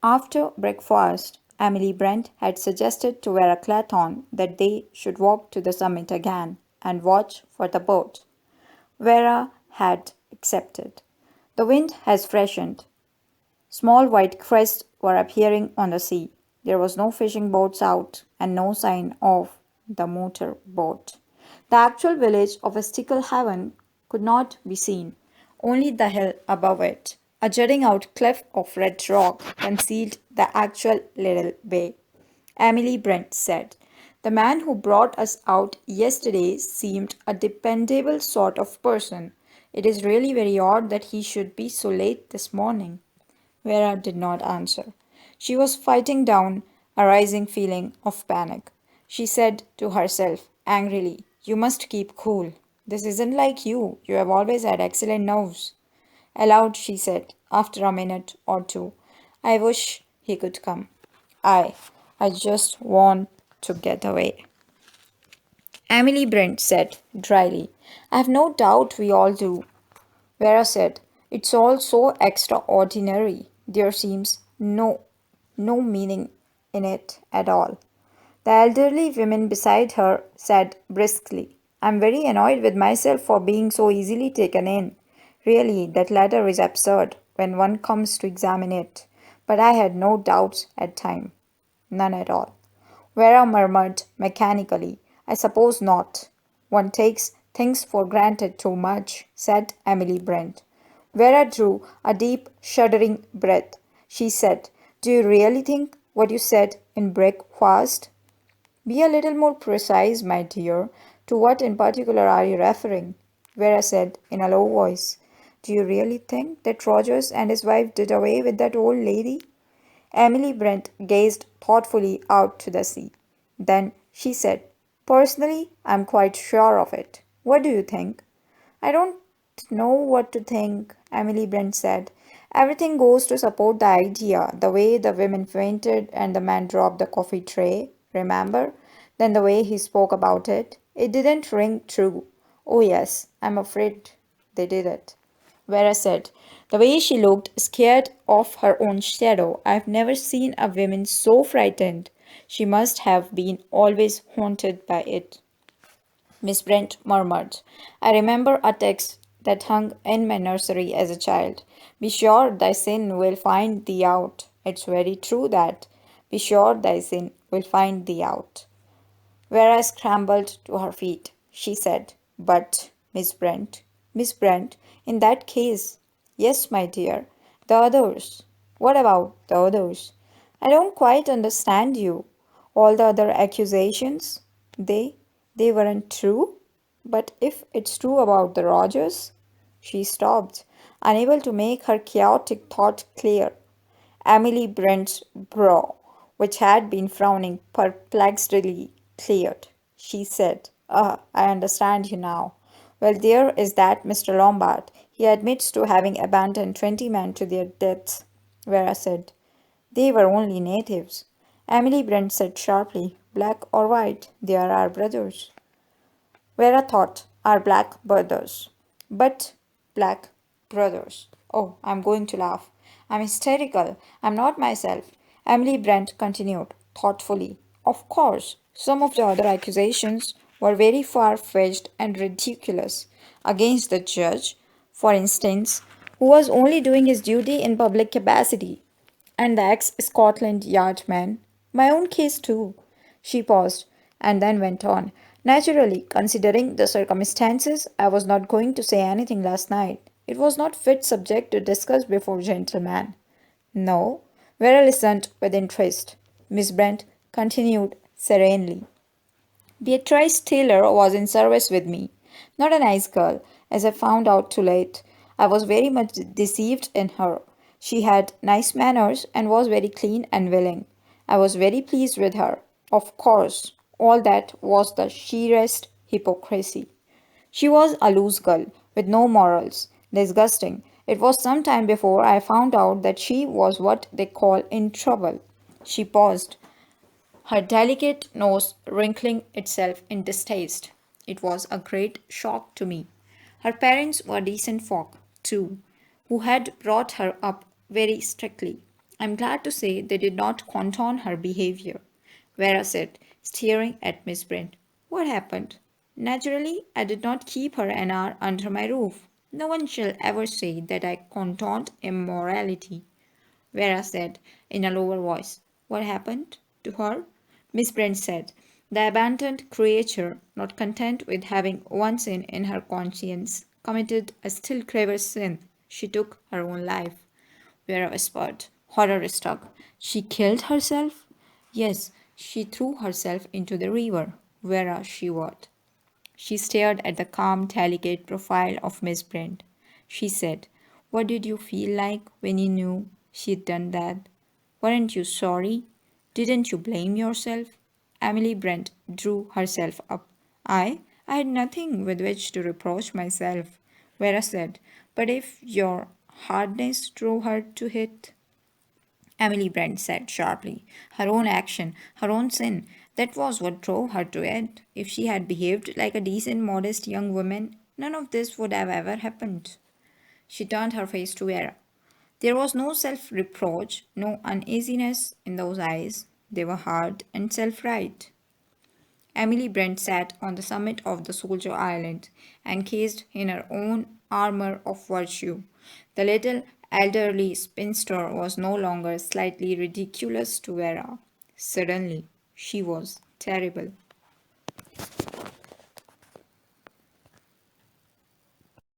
After breakfast, Emily Brent had suggested to Vera Clathon that they should walk to the summit again and watch for the boat. Vera had accepted. The wind has freshened. Small white crests were appearing on the sea. There was no fishing boats out and no sign of the motor boat. The actual village of Sticklehaven could not be seen, only the hill above it. A jutting out cliff of red rock concealed the actual little bay. Emily Brent said, "The man who brought us out yesterday seemed a dependable sort of person. It is really very odd that he should be so late this morning." Vera did not answer. She was fighting down a rising feeling of panic. She said to herself angrily, "You must keep cool. This isn't like you. You have always had excellent nerves." Aloud, she said, after a minute or two, "I wish he could come. I, I just want to get away." Emily Brent said dryly, "I have no doubt we all do." Vera said, "It's all so extraordinary. There seems no meaning in it at all." The elderly woman beside her said briskly, "I'm very annoyed with myself for being so easily taken in. Really, that letter is absurd when one comes to examine it. But I had no doubts at time. None at all." Vera murmured mechanically, "I suppose not. One takes things for granted too much," said Emily Brent. Vera drew a deep, shuddering breath. She said, "Do you really think what you said in breakfast?" "Be a little more precise, my dear. To what in particular are you referring?" Vera said in a low voice. "Do you really think that Rogers and his wife did away with that old lady?" Emily Brent gazed thoughtfully out to the sea. Then she said, "Personally, I'm quite sure of it. What do you think?" "I don't know what to think," Emily Brent said. "Everything goes to support the idea. The way the women fainted and the man dropped the coffee tray, remember? Then the way he spoke about it. It didn't ring true. Oh, yes, I'm afraid they did it." Vera said, "The way she looked, scared of her own shadow. I've never seen a woman so frightened. She must have been always haunted by it." Miss Brent murmured, "I remember a text that hung in my nursery as a child. 'Be sure thy sin will find thee out.' It's very true that. 'Be sure thy sin will find thee out.'" Vera scrambled to her feet. She said, "But, Miss Brent, in that case—" "Yes, my dear, the others." "What about the others?" "I don't quite understand you." "All the other accusations? They, they weren't true? But if it's true about the Rogers—" She stopped, unable to make her chaotic thought clear. Emily Brent's brow, which had been frowning perplexedly, cleared. She said, "Ah, I understand you now. Well, there is that Mr. Lombard. He admits to having abandoned 20 men to their deaths," Vera said. "They were only natives." Emily Brent said sharply, "Black or white, they are our brothers." Vera thought, "Our black brothers." But black brothers. Oh, I'm going to laugh. I'm hysterical. I'm not myself. Emily Brent continued, thoughtfully. "Of course, some of the other accusations were very far-fetched and ridiculous. Against the judge, for instance, who was only doing his duty in public capacity, and the ex-Scotland Yard man. My own case, too." She paused, and then went on. "Naturally, considering the circumstances, I was not going to say anything last night. It was not fit subject to discuss before gentlemen." "No?" Vera listened with interest. Miss Brent continued serenely. "Beatrice Taylor was in service with me. Not a nice girl, as I found out too late. I was very much deceived in her. She had nice manners and was very clean and willing. I was very pleased with her. Of course, all that was the sheerest hypocrisy. She was a loose girl, with no morals. Disgusting. It was some time before I found out that she was what they call in trouble." She paused, her delicate nose wrinkling itself in distaste. "It was a great shock to me. Her parents were decent folk, too, who had brought her up very strictly. I'm glad to say they did not condone her behavior, Vera said, staring at Miss Brent. What happened? Naturally, I did not keep her an hour under my roof. No one shall ever say that I condoned immorality, Vera said in a lower voice. What happened to her? Miss Brent said. The abandoned creature, not content with having one sin in her conscience, committed a still graver sin. She took her own life. Vera whispered, horror struck. She killed herself? Yes, she threw herself into the river. Vera shivered. She stared at the calm, delicate profile of Miss Brent. She said, what did you feel like when you knew she'd done that? Weren't you sorry? Didn't you blame yourself? Emily Brent drew herself up. I had nothing with which to reproach myself, Vera said. But if your hardness drove her to hit, Emily Brent said sharply. Her own action, her own sin, that was what drove her to it. If she had behaved like a decent, modest young woman, none of this would have ever happened. She turned her face to Vera. There was no self reproach, no uneasiness in those eyes. They were hard and self right. Emily Brent sat on the summit of the Soldier Island, encased in her own armor of virtue. The little elderly spinster was no longer slightly ridiculous to Vera. Suddenly, she was terrible.